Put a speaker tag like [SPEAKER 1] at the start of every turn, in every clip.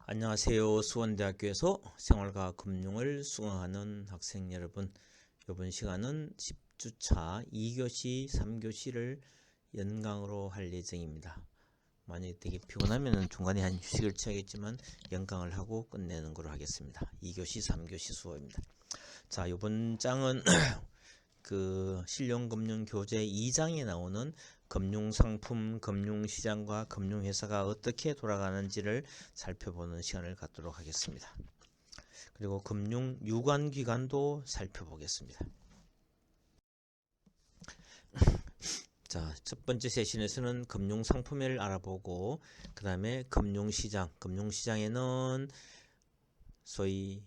[SPEAKER 1] 안녕하세요. 수원대학교에서 생활과학 금융을 수강하는 학생 여러분, 이번 시간은 10주차 2교시, 3교시를 연강으로 할 예정입니다. 만약에 되게 피곤하면 중간에 한 휴식을 취하겠지만 연강을 하고 끝내는 걸로 하겠습니다. 2교시, 3교시 수업입니다. 자, 이번 장은 그 실용금융교재 2장에 나오는 금융상품, 금융시장과 금융회사가 어떻게 돌아가는지를 살펴보는 시간을 갖도록 하겠습니다. 그리고 금융유관기관도 살펴보겠습니다. 자, 첫 번째 세션에서는 금융상품을 알아보고 그 다음에 금융시장, 금융시장에는 소위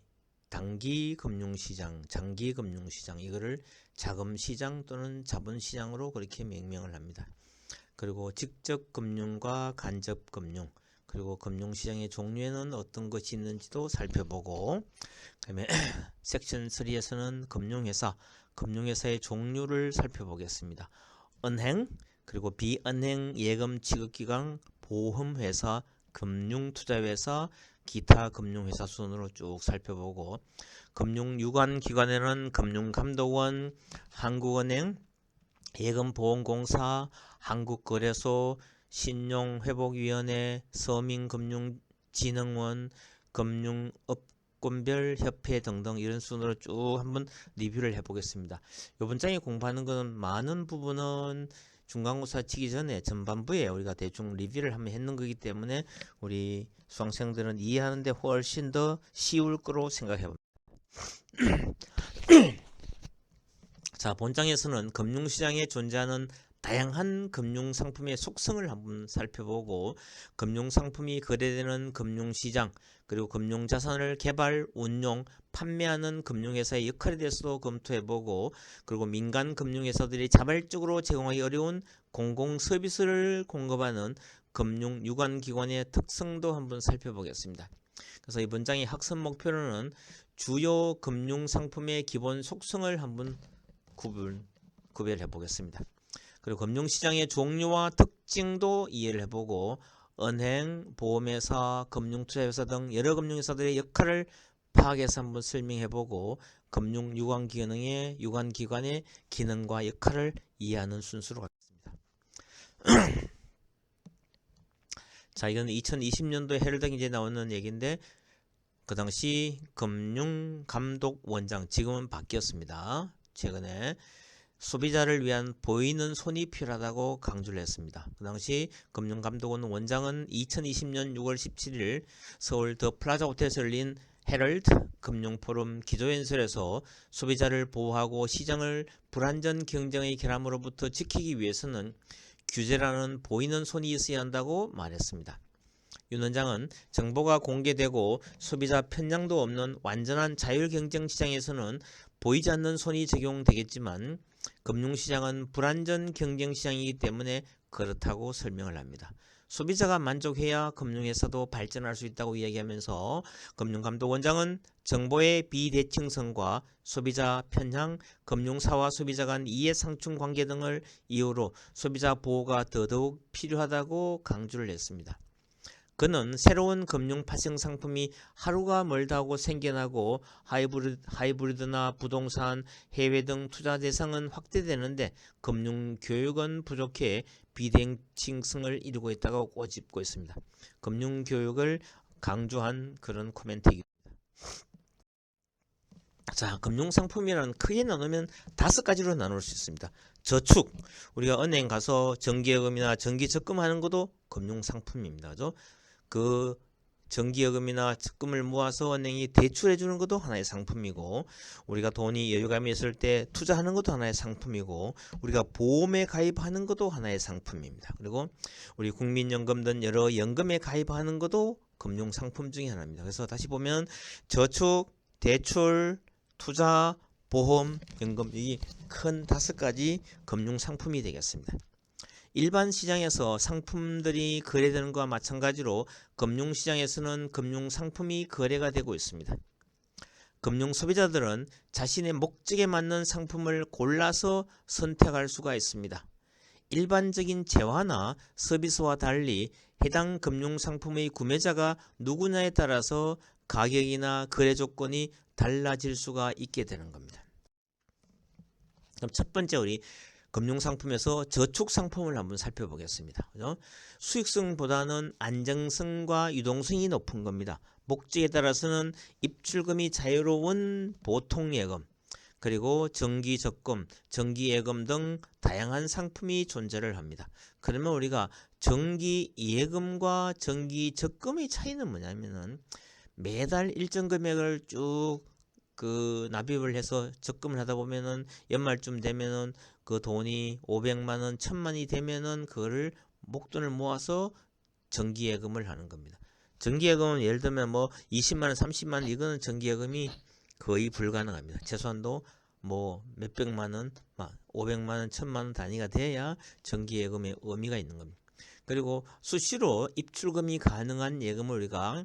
[SPEAKER 1] 단기 금융시장, 장기 금융시장, 이거를 자금시장 또는 자본시장으로 그렇게 명명을 합니다. 그리고 직접 금융과 간접 금융, 그리고 금융시장의 종류에는 어떤 것이 있는지도 살펴보고, 그다음에 섹션 3에서는 금융회사, 금융회사의 종류를 살펴보겠습니다. 은행, 그리고 비은행 예금 취급기관, 보험회사, 금융투자회사, 기타 금융회사 순으로 쭉 살펴보고, 금융유관기관에는 금융감독원, 한국은행, 예금보험공사, 한국거래소, 신용회복위원회, 서민금융진흥원, 금융업권별 협회 등등 이런 순으로 쭉 한번 리뷰를 해보겠습니다. 이번 장에 공부하는 것은 많은 부분은 중간고사 치기 전에 전반부에 우리가 대충 리뷰를 한번 했는 거기 때문에 우리 수강생들은 이해하는데 훨씬 더 쉬울 거로 생각해 봅니다. 자, 본장에서는 금융시장에 존재하는 다양한 금융상품의 속성을 한번 살펴보고, 금융상품이 거래되는 금융시장, 그리고 금융자산을 개발, 운용, 판매하는 금융회사의 역할에 대해서도 검토해보고, 그리고 민간 금융회사들이 자발적으로 제공하기 어려운 공공서비스를 공급하는 금융유관기관의 특성도 한번 살펴보겠습니다. 그래서 이번 장의 학습 목표로는 주요 금융상품의 기본 속성을 한번 구별해 보겠습니다. 그리고 금융시장의 종류와 특징도 이해를 해보고, 은행, 보험회사, 금융투자회사 등 여러 금융회사들의 역할을 파악해서 한번 설명해보고, 금융유관기관의 기능과 역할을 이해하는 순서로 가겠습니다. 자, 이건 2020년도에 헤럴드경제에 나오는 얘기인데, 그 당시 금융감독원장, 지금은 바뀌었습니다. 최근에 소비자를 위한 보이는 손이 필요하다고 강조를 했습니다. 그 당시 금융감독원 원장은 2020년 6월 17일 서울 더 플라자 호텔에서 열린 헤럴드 금융포럼 기조연설에서 소비자를 보호하고 시장을 불안전 경쟁의 결함으로부터 지키기 위해서는 규제라는 보이는 손이 있어야 한다고 말했습니다. 윤 원장은 정보가 공개되고 소비자 편향도 없는 완전한 자율경쟁 시장에서는 보이지 않는 손이 적용되겠지만 금융시장은 불안전 경쟁시장이기 때문에 그렇다고 설명을 합니다. 소비자가 만족해야 금융회사도 발전할 수 있다고 이야기하면서 금융감독원장은 정보의 비대칭성과 소비자 편향, 금융사와 소비자 간 이해상충 관계 등을 이유로 소비자 보호가 더더욱 필요하다고 강조를 했습니다. 그는 새로운 금융 파생 상품이 하루가 멀다 하고 생겨나고 하이브리드나 부동산, 해외 등 투자 대상은 확대되는데 금융 교육은 부족해 비대칭성을 이루고 있다고 꼬집고 있습니다. 금융 교육을 강조한 그런 코멘트입니다. 자, 금융상품이라는 크게 나누면 5가지로 나눌 수 있습니다. 저축, 우리가 은행 가서 정기예금이나 정기적금하는 것도 금융상품입니다. 그죠? 그 정기예금이나 적금을 모아서 은행이 대출해 주는 것도 하나의 상품이고, 우리가 돈이 여유감이 있을 때 투자하는 것도 하나의 상품이고, 우리가 보험에 가입하는 것도 하나의 상품입니다. 그리고 우리 국민연금 등 여러 연금에 가입하는 것도 금융상품 중에 하나입니다. 그래서 다시 보면 저축, 대출, 투자, 보험, 연금, 이 큰 5가지 금융상품이 되겠습니다. 일반 시장에서 상품들이 거래되는 것과 마찬가지로 금융시장에서는 금융상품이 거래가 되고 있습니다. 금융 소비자들은 자신의 목적에 맞는 상품을 골라서 선택할 수가 있습니다. 일반적인 재화나 서비스와 달리 해당 금융상품의 구매자가 누구냐에 따라서 가격이나 거래 조건이 달라질 수가 있게 되는 겁니다. 그럼 첫 번째 우리 금융상품에서 저축상품을 한번 살펴보겠습니다. 그죠? 수익성보다는 안정성과 유동성이 높은 겁니다. 목적에 따라서는 입출금이 자유로운 보통예금, 그리고 정기적금, 정기예금 등 다양한 상품이 존재를 합니다. 그러면 우리가 정기예금과 정기적금의 차이는 뭐냐면은 매달 일정 금액을 쭉 납입을 해서 적금을 하다 보면은 연말쯤 되면은 그 돈이 500만 원, 1000만이 되면은 그거를 목돈을 모아서 정기예금을 하는 겁니다. 정기예금은 예를 들면 뭐 20만 원, 30만 원 이거는 정기예금이 거의 불가능합니다. 최소한도 뭐 몇백만 원, 500만 원, 1000만 원 단위가 돼야 정기예금의 의미가 있는 겁니다. 그리고 수시로 입출금이 가능한 예금을 우리가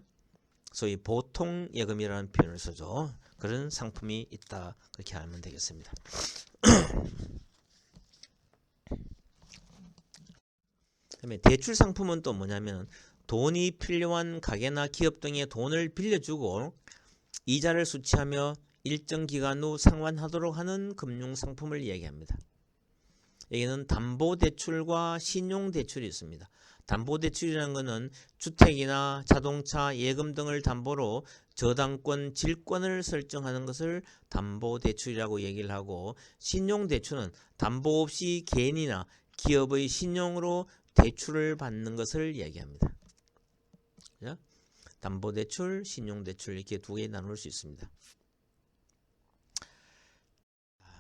[SPEAKER 1] 소위 보통예금이라는 표현을 쓰죠. 그런 상품이 있다, 그렇게 알면 되겠습니다. 그다음에 대출 상품은 또 뭐냐면 돈이 필요한 가게나 기업 등에 돈을 빌려주고 이자를 수취하며 일정 기간 후 상환하도록 하는 금융상품을 이야기합니다. 여기는 담보대출과 신용대출이 있습니다. 담보대출이라는 것은 주택이나 자동차, 예금 등을 담보로 저당권, 질권을 설정하는 것을 담보대출이라고 얘기를 하고, 신용대출은 담보 없이 개인이나 기업의 신용으로 대출을 받는 것을 얘기합니다. 담보대출, 신용대출 이렇게 두 개 나눌 수 있습니다.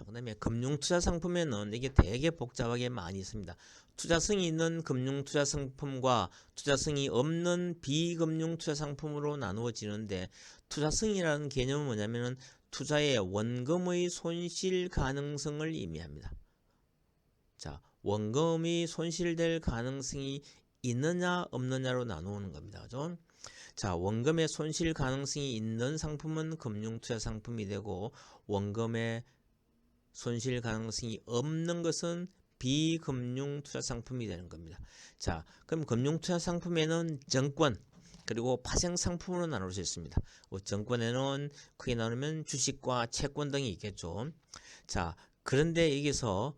[SPEAKER 1] 그 다음에 금융투자상품에는 이게 되게 복잡하게 많이 있습니다. 투자성이 있는 금융투자상품과 투자성이 없는 비금융투자상품으로 나누어지는데, 투자성이라는 개념은 뭐냐면 투자의 원금의 손실 가능성을 의미합니다. 자, 원금이 손실될 가능성이 있느냐 없느냐로 나누는 겁니다. 그죠? 자, 원금의 손실 가능성이 있는 상품은 금융투자 상품이 되고, 원금의 손실 가능성이 없는 것은 비금융투자 상품이 되는 겁니다. 자, 그럼 금융투자 상품에는 정권, 그리고 파생 상품으로 나눌 수 있습니다. 정권에는 크게 나누면 주식과 채권 등이 있겠죠. 자, 그런데 여기서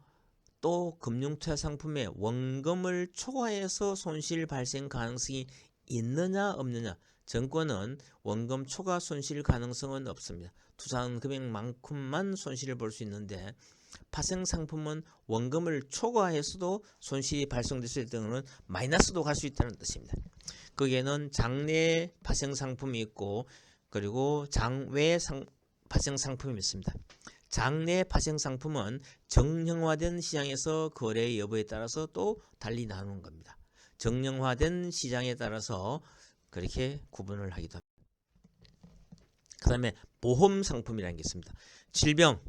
[SPEAKER 1] 또 금융투자 상품에 원금을 초과해서 손실 발생 가능성이 있느냐 없느냐. 정권은 원금 초과 손실 가능성은 없습니다. 투자한 금액만큼만 손실을 볼 수 있는데, 파생 상품은 원금을 초과해서도 손실이 발생될 수 있다는 것은 마이너스도 갈 수 있다는 뜻입니다. 거기에는 장내 파생 상품이 있고, 그리고 장외 파생 상품이 있습니다. 장내 파생 상품은 정형화된 시장에서 거래 여부에 따라서 또 달리 나누는 겁니다. 정형화된 시장에 따라서 그렇게 구분을 하기도 합니다. 그 다음에 보험 상품이라는 게 있습니다. 질병,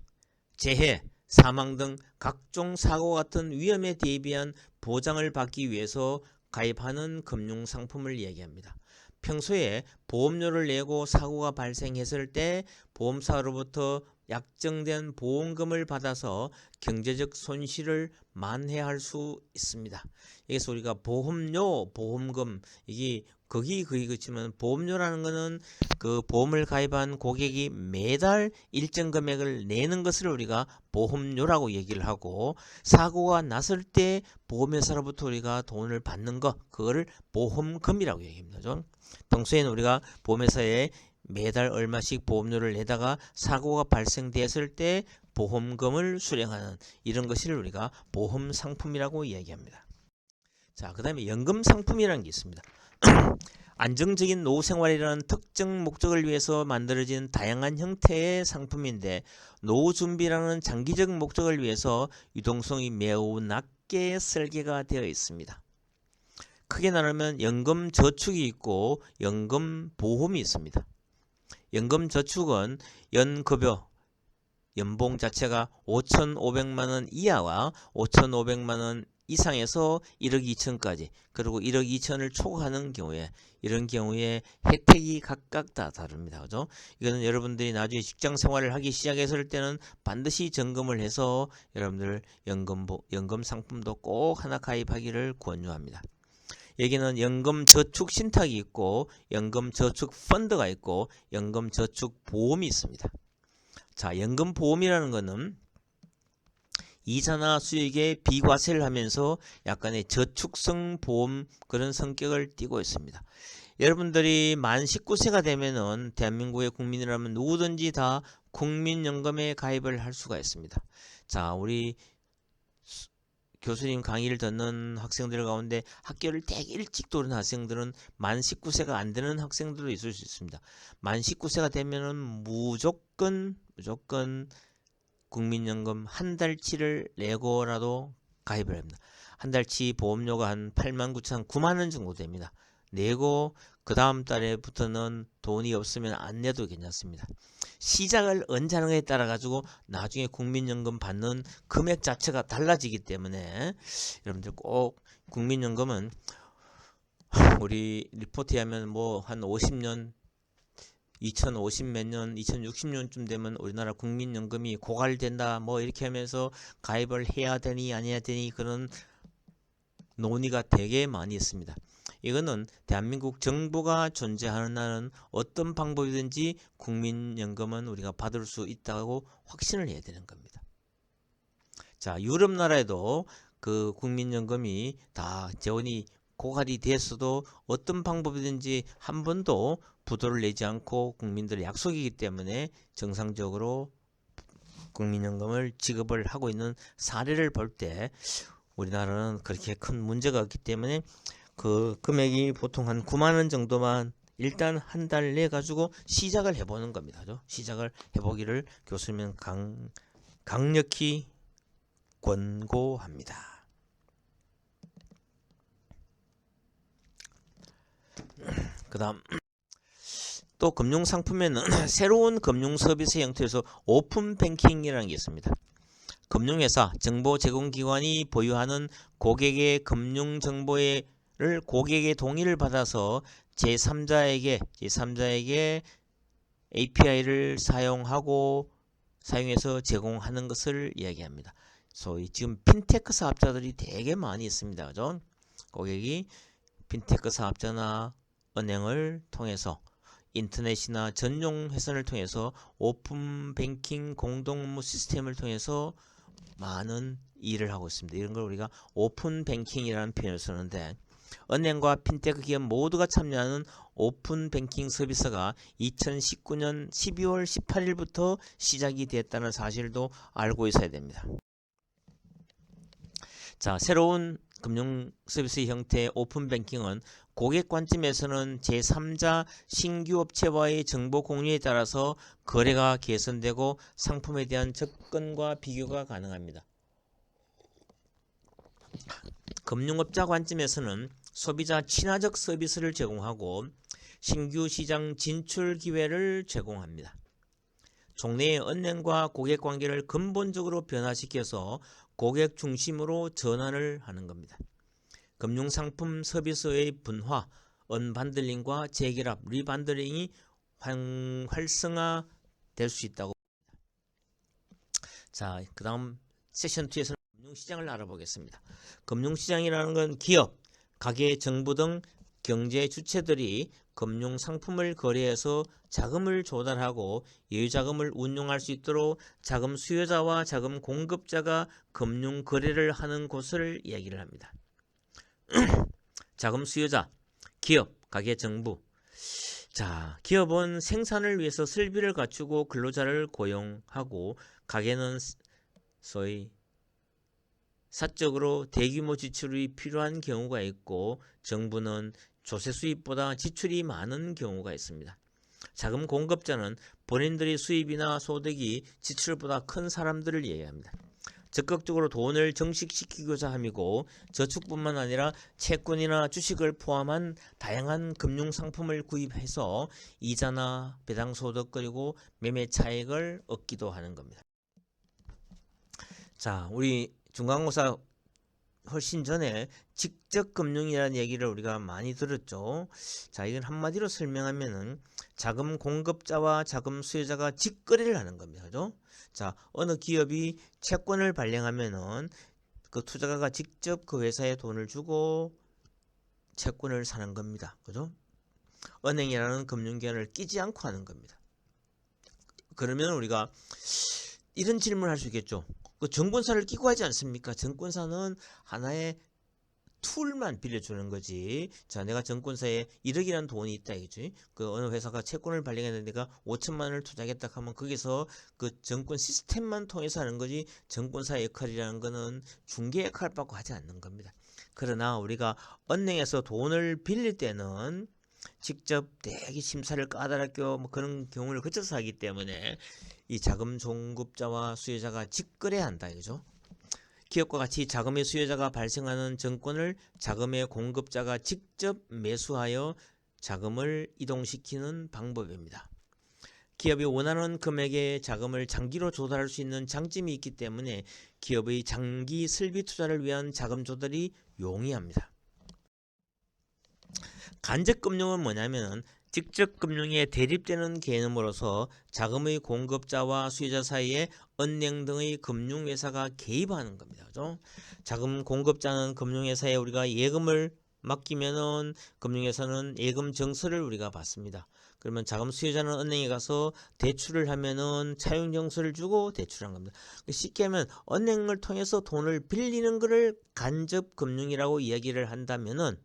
[SPEAKER 1] 재해, 사망 등 각종 사고 같은 위험에 대비한 보장을 받기 위해서 가입하는 금융상품을 얘기합니다. 평소에 보험료를 내고 사고가 발생했을 때 보험사로부터 약정된 보험금을 받아서 경제적 손실을 만회할 수 있습니다. 여기서 우리가 보험료, 보험금, 이게 그렇지만 보험료라는 것은 그 보험을 가입한 고객이 매달 일정 금액을 내는 것을 우리가 보험료라고 얘기를 하고, 사고가 났을 때 보험회사로부터 우리가 돈을 받는 것, 그거를 보험금이라고 얘기합니다. 평소에는 우리가 보험회사에 매달 얼마씩 보험료를 내다가 사고가 발생되었을 때 보험금을 수령하는 이런 것을 우리가 보험 상품이라고 이야기합니다. 자, 그 다음에 연금 상품이라는 게 있습니다. 안정적인 노후 생활이라는 특정 목적을 위해서 만들어진 다양한 형태의 상품인데, 노후 준비라는 장기적 목적을 위해서 유동성이 매우 낮게 설계가 되어 있습니다. 크게 나누면 연금 저축이 있고 연금 보험이 있습니다. 연금 저축은 연급여, 연봉 자체가 5,500만 원 이하와 5,500만 원 이상에서 1억 2천까지, 그리고 1억 2천을 초과하는 경우에, 이런 경우에 혜택이 각각 다 다릅니다. 그죠? 이거는 여러분들이 나중에 직장 생활을 하기 시작했을 때는 반드시 점검을 해서 여러분들 연금 상품도 꼭 하나 가입하기를 권유합니다. 여기는 연금 저축 신탁이 있고 연금 저축 펀드가 있고 연금 저축 보험이 있습니다. 자, 연금 보험이라는 거는 이자나 수익에 비과세를 하면서 약간의 저축성 보험 그런 성격을 띠고 있습니다. 여러분들이 만 19세가 되면은 대한민국의 국민이라면 누구든지 다 국민연금에 가입을 할 수가 있습니다. 자, 우리 교수님 강의를 듣는 학생들 가운데 학교를 되게 일찍 들어온 학생들은 만 19세가 안 되는 학생들도 있을 수 있습니다. 만 19세가 되면은 무조건 국민연금 한 달치를 내고라도 가입을 합니다. 한 달치 보험료가 한 89,000, 9만원 정도 됩니다. 내고 그 다음 달에부터는 돈이 없으면 안 내도 괜찮습니다. 시작을 언제 하는가에 따라 가지고 나중에 국민연금 받는 금액 자체가 달라지기 때문에 여러분들 꼭 국민연금은 우리 리포트에 하면 뭐 한 50년 2050 몇 년, 2060년쯤 되면 우리나라 국민연금이 고갈된다 뭐 이렇게 하면서 가입을 해야 되니 안 해야 되니 그런 논의가 되게 많이 있습니다. 이거는 대한민국 정부가 존재하는 한은 어떤 방법이든지 국민연금은 우리가 받을 수 있다고 확신을 해야 되는 겁니다. 자, 유럽 나라에도 그 국민연금이 다 재원이 고갈이 됐어도 어떤 방법이든지 한 번도 부도를 내지 않고 국민들의 약속이기 때문에 정상적으로 국민연금을 지급을 하고 있는 사례를 볼 때 우리나라는 그렇게 큰 문제가 없기 때문에 그 금액이 보통 한 9만원 정도만 일단 한 달 내 가지고 시작을 해보는 겁니다. 시작을 해보기를 교수님은 강력히 권고합니다. 그 다음 또 금융상품에는 새로운 금융 서비스 형태에서 오픈 뱅킹이라는 게 있습니다. 금융회사, 정보 제공기관이 보유하는 고객의 금융 정보를 고객의 동의를 받아서 제3자에게 API를 사용해서 제공하는 것을 이야기합니다. 소위 지금 핀테크 사업자들이 되게 많이 있습니다. 그죠? 고객이 핀테크 사업자나 은행을 통해서 인터넷이나 전용 회선을 통해서 오픈 뱅킹 공동 업무 시스템을 통해서 많은 일을 하고 있습니다. 이런 걸 우리가 오픈 뱅킹이라는 표현을 쓰는데 은행과 핀테크 기업 모두가 참여하는 오픈 뱅킹 서비스가 2019년 12월 18일부터 시작이 됐다는 사실도 알고 있어야 됩니다. 자, 새로운 금융 서비스 형태의 오픈 뱅킹은 고객 관점에서는 제3자 신규 업체와의 정보 공유에 따라서 거래가 개선되고 상품에 대한 접근과 비교가 가능합니다. 금융업자 관점에서는 소비자 친화적 서비스를 제공하고 신규 시장 진출 기회를 제공합니다. 종래의 은행과 고객 관계를 근본적으로 변화시켜서 고객 중심으로 전환을 하는 겁니다. 금융상품 서비스의 분화, 언반들링과 재결합, 리반들링이 활성화될 수 있다고 봅니다. 자, 그 다음 세션 2에서는 금융시장을 알아보겠습니다. 금융시장이라는 건 기업, 가계, 정부 등 경제 주체들이 금융상품을 거래해서 자금을 조달하고 여유자금을 운용할 수 있도록 자금 수요자와 자금 공급자가 금융 거래를 하는 곳을 이야기를 합니다. 자금 수요자, 기업, 가계, 정부. 자, 기업은 생산을 위해서 설비를 갖추고 근로자를 고용하고 가계는 소위 사적으로 대규모 지출이 필요한 경우가 있고 정부는 조세 수입보다 지출이 많은 경우가 있습니다. 자금 공급자는 본인들의 수입이나 소득이 지출보다 큰 사람들을 이해합니다. 적극적으로 돈을 정식시키고자 함이고 저축뿐만 아니라 채권이나 주식을 포함한 다양한 금융상품을 구입해서 이자나 배당소득 그리고 매매 차익을 얻기도 하는 겁니다. 자, 우리 중간고사 훨씬 전에 직접 금융이라는 얘기를 우리가 많이 들었죠. 자, 이건 한마디로 설명하면은 자금 공급자와 자금 수요자가 직거래를 하는 겁니다. 그죠? 자, 어느 기업이 채권을 발행하면은 그 투자가가 직접 그 회사에 돈을 주고 채권을 사는 겁니다. 그죠? 은행이라는 금융기관을 끼지 않고 하는 겁니다. 그러면 우리가 이런 질문을 할 수 있겠죠. 그 증권사를 끼고 하지 않습니까? 증권사는 하나의 툴만 빌려주는 거지. 자, 내가 증권사에 1억이라는 돈이 있다 이거지. 그 어느 회사가 채권을 발행했는데 내가 5천만 원을 투자하겠다 하면 거기서 그 증권 시스템만 통해서 하는 거지. 증권사의 역할이라는 거는 중개 역할을 받고 하지 않는 겁니다. 그러나 우리가 은행에서 돈을 빌릴 때는 직접 대기 심사를 까다롭게 뭐 그런 경우를 거쳐서 하기 때문에 이 자금 공급자와 수요자가 직거래해야 한다 이거죠. 기업과 같이 자금의 수요자가 발생하는 증권을 자금의 공급자가 직접 매수하여 자금을 이동시키는 방법입니다. 기업이 원하는 금액의 자금을 장기로 조달할 수 있는 장점이 있기 때문에 기업의 장기 설비 투자를 위한 자금 조달이 용이합니다. 간접금융은 뭐냐면 직접 금융에 대립되는 개념으로서 자금의 공급자와 수요자 사이에 은행 등의 금융회사가 개입하는 겁니다. 그죠? 자금 공급자는 금융회사에 우리가 예금을 맡기면은 금융회사는 예금 증서를 우리가 받습니다. 그러면 자금 수요자는 은행에 가서 대출을 하면은 차용 증서를 주고 대출한 겁니다. 쉽게 하면 은행을 통해서 돈을 빌리는 것을 간접 금융이라고 이야기를 한다면은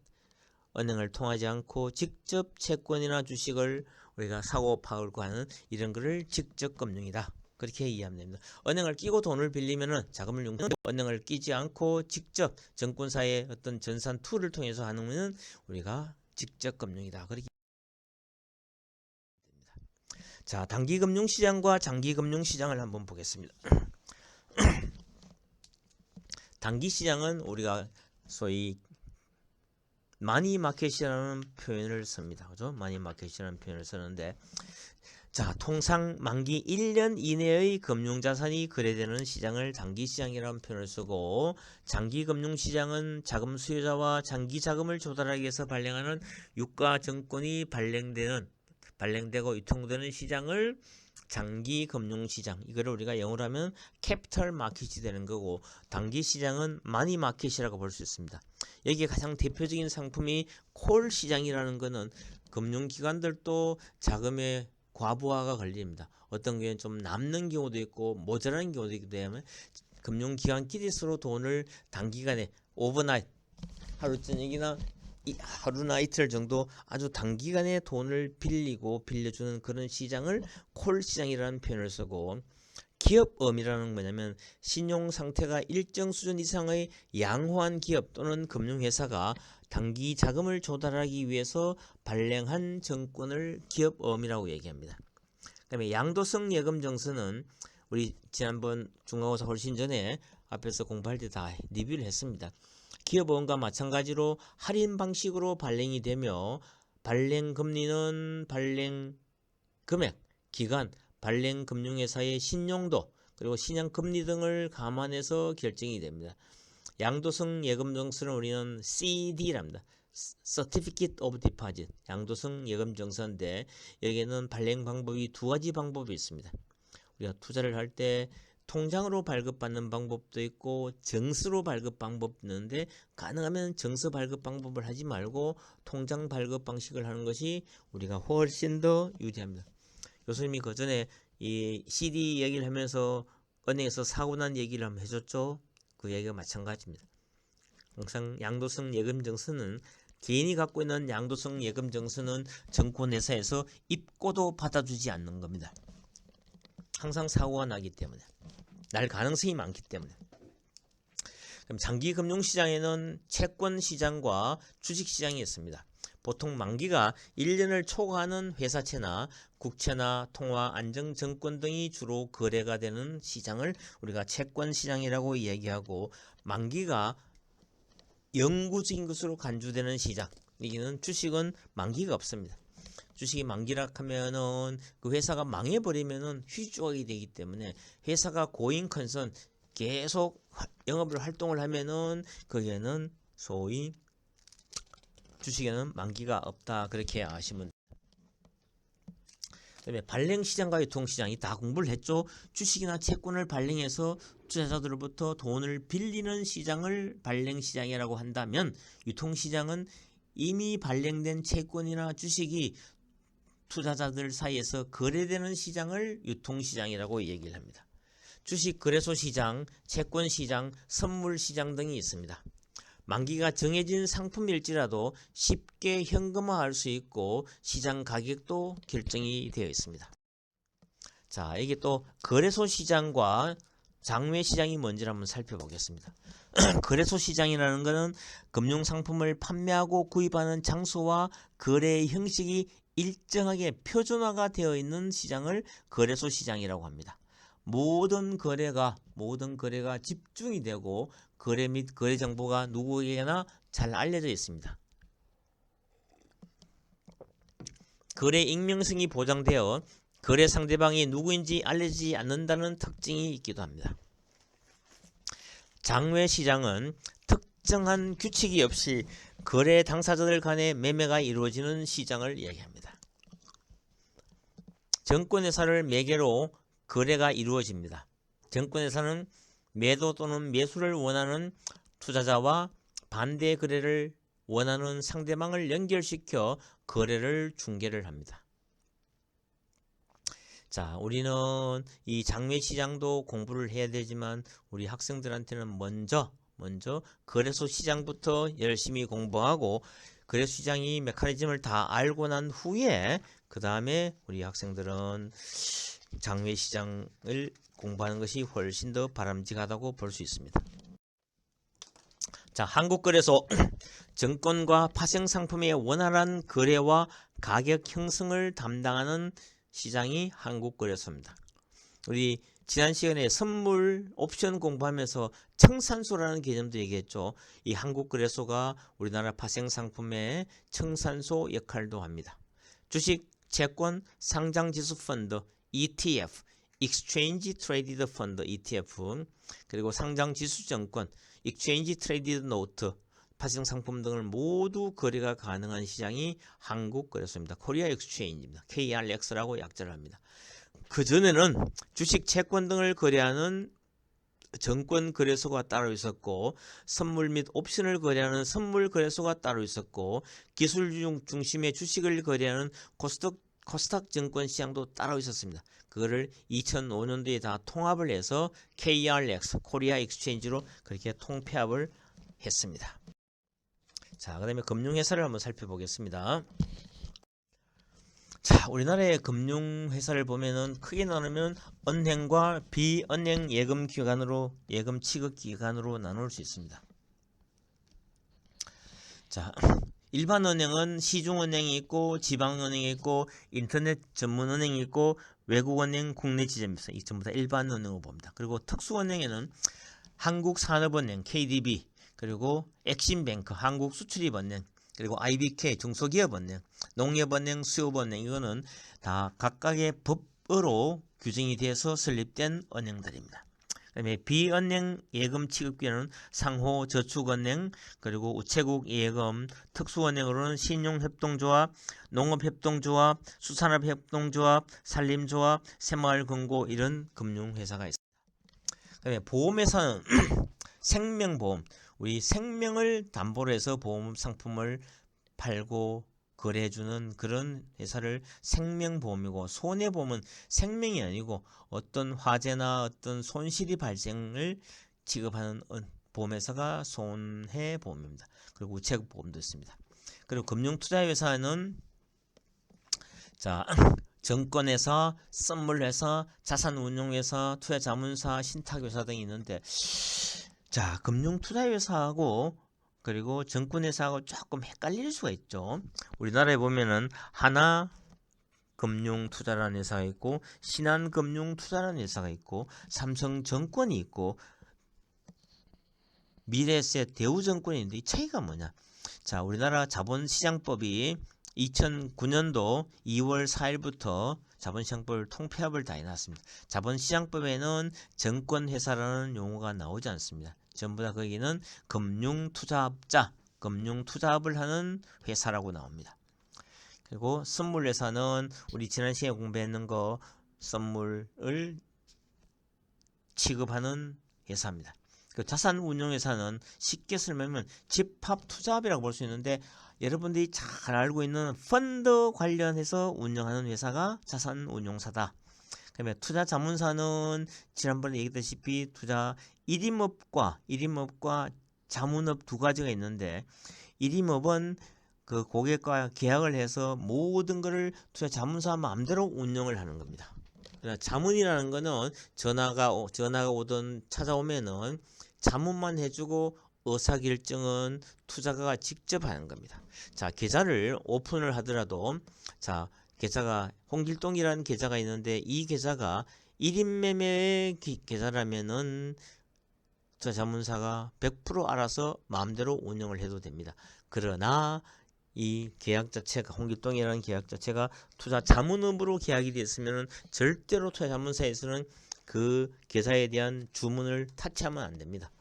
[SPEAKER 1] 은행을 통하지 않고 직접 채권이나 주식을 우리가 사고 팔고 하는 이런 거를 직접 금융이다. 그렇게 이해하면 됩니다. 은행을 끼고 돈을 빌리면은 자금을 은행을 끼지 않고 직접 증권사의 어떤 전산 툴을 통해서 하는 것은 우리가 직접 금융이다. 그렇게 됩니다. 자, 단기 금융 시장과 장기 금융 시장을 한번 보겠습니다. 단기 시장은 우리가 소위 마니 마켓이라는 표현을 씁니다. 그죠? 마니 마켓이라는 표현을 쓰는데, 자, 통상 만기 1년 이내의 금융자산이 거래되는 시장을 단기 시장이라는 표현을 쓰고, 장기 금융 시장은 자금 수요자와 장기 자금을 조달하기 위해서 발행하는 유가 증권이 발행되고 유통되는 시장을 장기 금융 시장, 이거를 우리가 영어로 하면 캐피털 마켓이 되는 거고, 단기 시장은 마니 마켓이라고 볼 수 있습니다. 여기에 가장 대표적인 상품이 콜 시장이라는 거는 금융기관들도 자금의 과부하가 걸립니다. 어떤 경우에는 좀 남는 경우도 있고 모자라는 경우도 있기 때문에 금융기관끼리 서로 돈을 단기간에 오버나잇, 하루 저녁이나 하루나 이틀 정도 아주 단기간에 돈을 빌려주는 그런 시장을 콜 시장이라는 표현을 쓰고, 기업음이라는 뭐냐면 신용 상태가 일정 수준 이상의 양호한 기업 또는 금융회사가 단기 자금을 조달하기 위해서 발행한 증권을 기업음이라고 얘기합니다. 그다음에 양도성 예금 증서는 우리 지난번 중간고사 훨씬 전에 앞에서 공부할 때 다 리뷰를 했습니다. 기업음과 마찬가지로 할인 방식으로 발행이 되며 발행 금리는 발행 금액, 기간, 발행 금융회사의 신용도 그리고 신용금리 등을 감안해서 결정이 됩니다. 양도성 예금 증서는 우리는 CD랍니다. Certificate of Deposit, 양도성 예금 증서인데 여기에는 발행 방법이 두 가지 방법이 있습니다. 우리가 투자를 할 때 통장으로 발급받는 방법도 있고 증서로 발급 방법도 있는데, 가능하면 증서 발급 방법을 하지 말고 통장 발급 방식을 하는 것이 우리가 훨씬 더 유리합니다. 교수님이 그 전에 이 CD 얘기를 하면서 은행에서 사고 난 얘기를 한번 해줬죠. 그 얘기가 마찬가지입니다. 항상 양도성 예금 증서는 개인이 갖고 있는 양도성 예금 증서는 증권회사에서 입고도 받아주지 않는 겁니다. 항상 사고가 나기 때문에, 날 가능성이 많기 때문에. 그럼 장기 금융시장에는 채권 시장과 주식 시장이 있습니다. 보통 만기가 1년을 초과하는 회사채나 국채나 통화, 안정증권 등이 주로 거래가 되는 시장을 우리가 채권 시장이라고 이야기하고, 만기가 영구적인 것으로 간주되는 시장, 여기는 주식은 만기가 없습니다. 주식이 만기라 하면은 그 회사가 망해버리면은 휴지 조각이 되기 때문에 회사가 고잉 컨선 계속 영업을 활동을 하면은 거기에는 소위 주식에는 만기가 없다, 그렇게 아시면 됩니다. 그다음에 발행시장과 유통시장이 다 공부를 했죠. 주식이나 채권을 발행해서 투자자들로부터 돈을 빌리는 시장을 발행시장이라고 한다면, 유통시장은 이미 발행된 채권이나 주식이 투자자들 사이에서 거래되는 시장을 유통시장이라고 얘기를 합니다. 주식 거래소 시장, 채권 시장, 선물 시장 등이 있습니다. 만기가 정해진 상품일지라도 쉽게 현금화할 수 있고 시장 가격도 결정이 되어 있습니다. 자, 이게 또 거래소 시장과 장외 시장이 뭔지 한번 살펴보겠습니다. 거래소 시장이라는 것은 금융상품을 판매하고 구입하는 장소와 거래의 형식이 일정하게 표준화가 되어 있는 시장을 거래소 시장이라고 합니다. 모든 거래가 집중이 되고 거래 및 거래 정보가 누구에게나 잘 알려져 있습니다. 거래 익명성이 보장되어 거래 상대방이 누구인지 알려지지 않는다는 특징이 있기도 합니다. 장외 시장은 특정한 규칙이 없이 거래 당사자들 간의 매매가 이루어지는 시장을 이야기합니다. 증권회사를 매개로 거래가 이루어집니다. 증권회사는 매도 또는 매수를 원하는 투자자와 반대 거래를 원하는 상대방을 연결시켜 거래를 중개를 합니다. 자, 우리는 이 장외 시장도 공부를 해야 되지만 우리 학생들한테는 먼저 거래소 시장부터 열심히 공부하고 거래소 시장이 메커니즘을 다 알고 난 후에 그 다음에 우리 학생들은 장외 시장을 공부하는 것이 훨씬 더 바람직하다고 볼 수 있습니다. 자, 한국거래소 증권과 파생상품의 원활한 거래와 가격 형성을 담당하는 시장이 한국거래소입니다. 우리 지난 시간에 선물 옵션 공부하면서 청산소라는 개념도 얘기했죠. 이 한국거래소가 우리나라 파생상품의 청산소 역할도 합니다. 주식, 채권, 상장지수펀드, ETF, Exchange Traded Fund, ETF, 그리고 상장지수증권, Exchange Traded Note, 파생상품 등을 모두 거래가 가능한 시장이 한국거래소입니다. 코리아 엑스체인지입니다. KRX라고 약자를 합니다. 그전에는 주식, 채권 등을 거래하는 증권거래소가 따로 있었고 선물 및 옵션을 거래하는 선물거래소가 따로 있었고 기술 중심의 주식을 거래하는 코스닥 증권 시장도 따로 있었습니다. 그거를 2005년도에 다 통합을 해서 KRX, 코리아 엑스체인지로 그렇게 통폐합을 했습니다. 자, 그 다음에 금융회사를 한번 살펴보겠습니다. 자, 우리나라의 금융회사를 보면은 크게 나누면 은행과 비은행 예금기관으로, 예금 취급기관으로 나눌 수 있습니다. 자, 일반 은행은 시중은행이 있고 지방은행이 있고 인터넷 전문은행이 있고 외국은행, 국내 지점이 있어요. 이 전부 다 일반 은행으로 봅니다. 그리고 특수은행에는 한국산업은행, KDB, 그리고 엑심뱅크, 한국수출입은행, 그리고 IBK, 중소기업은행, 농협은행, 수협은행, 이거는 다 각각의 법으로 규정이 돼서 설립된 은행들입니다. 그 다음에 비은행 예금 취급기관은 상호저축은행, 그리고 우체국 예금, 특수은행으로는 신용협동조합, 농업협동조합, 수산업협동조합, 산림조합, 새마을금고 이런 금융회사가 있습니다. 그 다음에 보험회사는 생명보험, 우리 생명을 담보로 해서 보험 상품을 팔고 거래해주는 그런 회사를 생명보험이고, 손해보험은 생명이 아니고 어떤 화재나 어떤 손실이 발생을 취급하는 보험회사가 손해보험입니다. 그리고 우체국보험도 있습니다. 그리고 금융투자회사는 자, 증권회사, 선물회사, 자산운용회사, 투자자문사, 신탁회사 등이 있는데, 자, 금융투자회사하고 그리고 증권회사하고 조금 헷갈릴 수가 있죠. 우리나라에 보면은 하나금융투자라는 회사가 있고 신한금융투자라는 회사가 있고 삼성증권이 있고 미래에셋, 대우증권이 있는데 이 차이가 뭐냐? 자, 우리나라 자본시장법이 2009년도 2월 4일부터 자본시장법을 통폐합을 다 해놨습니다. 자본시장법에는 증권회사라는 용어가 나오지 않습니다. 전부 다 거기는 금융투자업자, 금융투자업을 하는 회사라고 나옵니다. 그리고 선물회사는 우리 지난 시간에 공부했는 거 선물을 취급하는 회사입니다. 그 자산운용회사는 쉽게 설명하면 집합투자업이라고 볼 수 있는데 여러분들이 잘 알고 있는 펀드 관련해서 운영하는 회사가 자산운용사다. 그다음에 투자자문사는 지난번에 얘기했다시피 투자 1임업과 자문업 두 가지가 있는데 1임업은 그 고객과 계약을 해서 모든 것을 투자자문사 마음대로 운영을 하는 겁니다. 자문이라는 거는 전화가 오든 찾아오면은 자문만 해주고 의사결정은 투자가가 직접 하는 겁니다. 자, 계좌를 오픈을 하더라도 자, 계좌가 홍길동이라는 계좌가 있는데 이 계좌가 1인 매매의 계좌라면은 투자자문사가 100% 알아서 마음대로 운영을 해도 됩니다. 그러나 이 계약 자체가 홍길동이라는 계약 자체가 투자 자문업으로 계약이 됐으면 절대로 투자자문사에서는 그 계좌에 대한 주문을 타치하면 안 됩니다.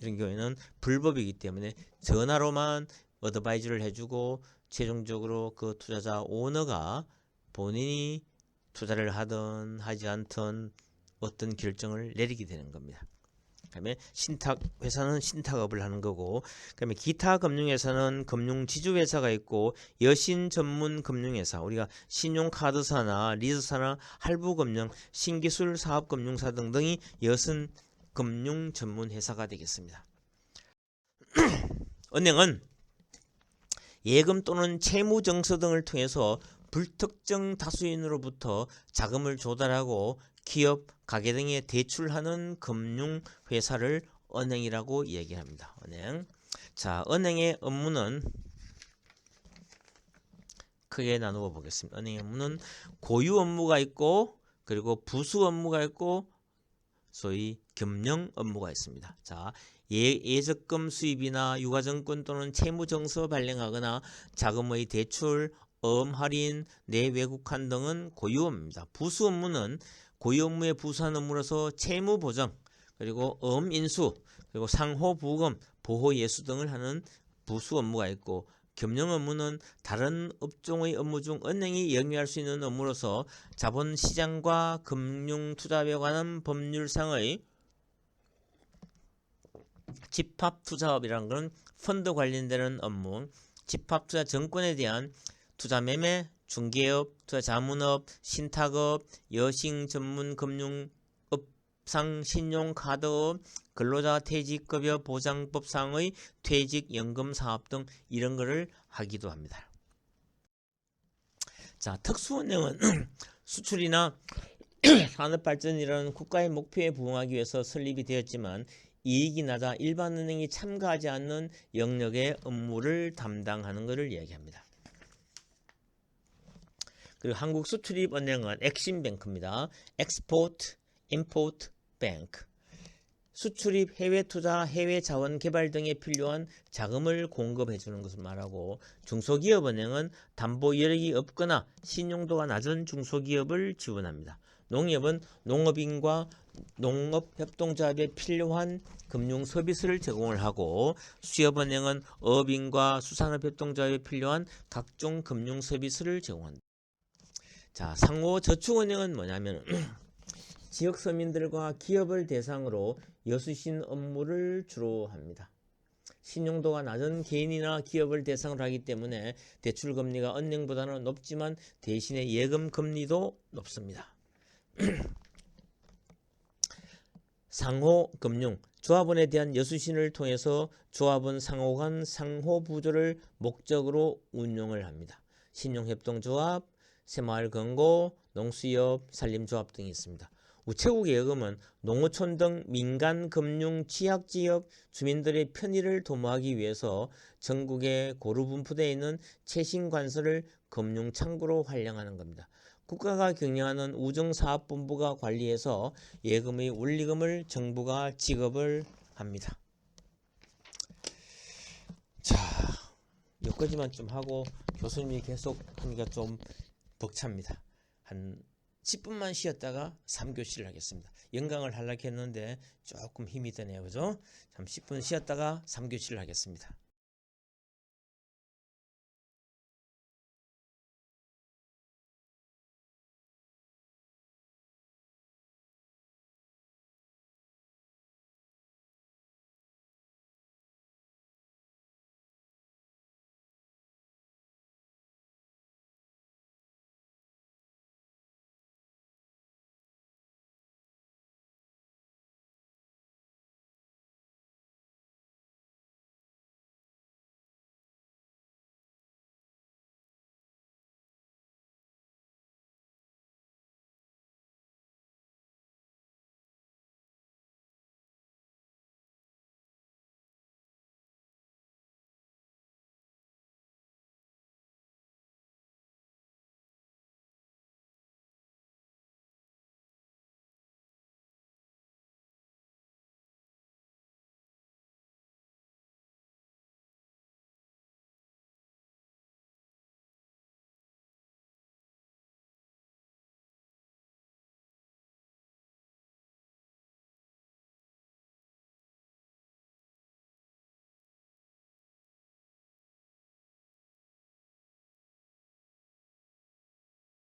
[SPEAKER 1] 이런 경우에는 불법이기 때문에 전화로만 어드바이즈를 해주고 최종적으로 그 투자자 오너가 본인이 투자를 하든 하지 않든 어떤 결정을 내리게 되는 겁니다. 그다음에 신탁회사는 신탁업을 하는 거고, 그다음에 기타 금융회사는 금융지주회사가 있고, 여신 전문 금융회사, 우리가 신용카드사나 리즈사나 할부금융, 신기술 사업금융사 등등이 여신 금융 전문회사가 되겠습니다. 은행은 예금 또는 채무증서 등을 통해서 불특정 다수인으로부터 자금을 조달하고 기업, 가게 등에 대출하는 금융회사를 은행이라고 얘기합니다. 은행. 자, 은행의 업무는 크게 나누어 보겠습니다. 은행의 업무는 고유 업무가 있고, 그리고 부수 업무가 있고, 소위 금융 업무가 있습니다. 자, 예적금 수입이나 유가증권 또는 채무증서 발행하거나 자금의 대출, 할인, 내외국환 등은 고유 업무입니다. 부수 업무는 고유 업무에 부수한 업무로서 채무 보정, 그리고 인수, 그리고 상호 부금, 보호 예수 등을 하는 부수 업무가 있고, 금융 업무는 다른 업종의 업무 중 은행이 영위할 수 있는 업무로서 자본시장과 금융투자에 관한 법률상의 집합투자업이라는 것은 펀드 관련되는 업무, 집합투자 증권에 대한 투자매매, 중개업, 투자자문업, 신탁업, 여신 전문 금융업상 신용카드업, 근로자 퇴직급여 보장법상의 퇴직연금사업 등 이런 거를 하기도 합니다. 자, 특수은행은 수출이나 산업발전이라는 국가의 목표에 부응하기 위해서 설립이 되었지만 이익이 낮아 일반은행이 참가하지 않는 영역의 업무를 담당하는 것을 이야기합니다. 그리고 한국수출입은행은 엑심뱅크입니다. Export Import Bank. 수출입, 해외투자, 해외자원개발 등에 필요한 자금을 공급해주는 것을 말하고, 중소기업은행은 담보 여력이 없거나 신용도가 낮은 중소기업을 지원합니다. 농협은 농업인과 농업협동조합에 필요한 금융 서비스를 제공을 하고, 수협은행은 어업인과 수산업협동조합에 필요한 각종 금융 서비스를 제공한다. 자, 상호저축은행은 뭐냐면 지역 서민들과 기업을 대상으로 여수신 업무를 주로 합니다. 신용도가 낮은 개인이나 기업을 대상으로 하기 때문에 대출 금리가 은행보다는 높지만 대신에 예금 금리도 높습니다. 상호금융, 조합원에 대한 여수신을 통해서 조합원 상호 간 상호부조를 목적으로 운용을 합니다. 신용협동조합, 새마을금고, 농수협, 산림조합 등이 있습니다. 우체국 예금은 농어촌 등 민간금융 취약지역 주민들의 편의를 도모하기 위해서 전국에 고루 분포되어 있는 최신관서를 금융창구로 활용하는 겁니다. 국가가 경영하는 우정사업본부가 관리해서 예금의 원리금을 정부가 지급을 합니다. 자, 여기까지만 좀 하고 교수님이 계속 하니까 좀 벅찹니다. 한 10분만 쉬었다가 3교시를 하겠습니다. 연강을 하려고 했는데 조금 힘이 드네요. 그죠? 잠 10분 쉬었다가 3교시를 하겠습니다.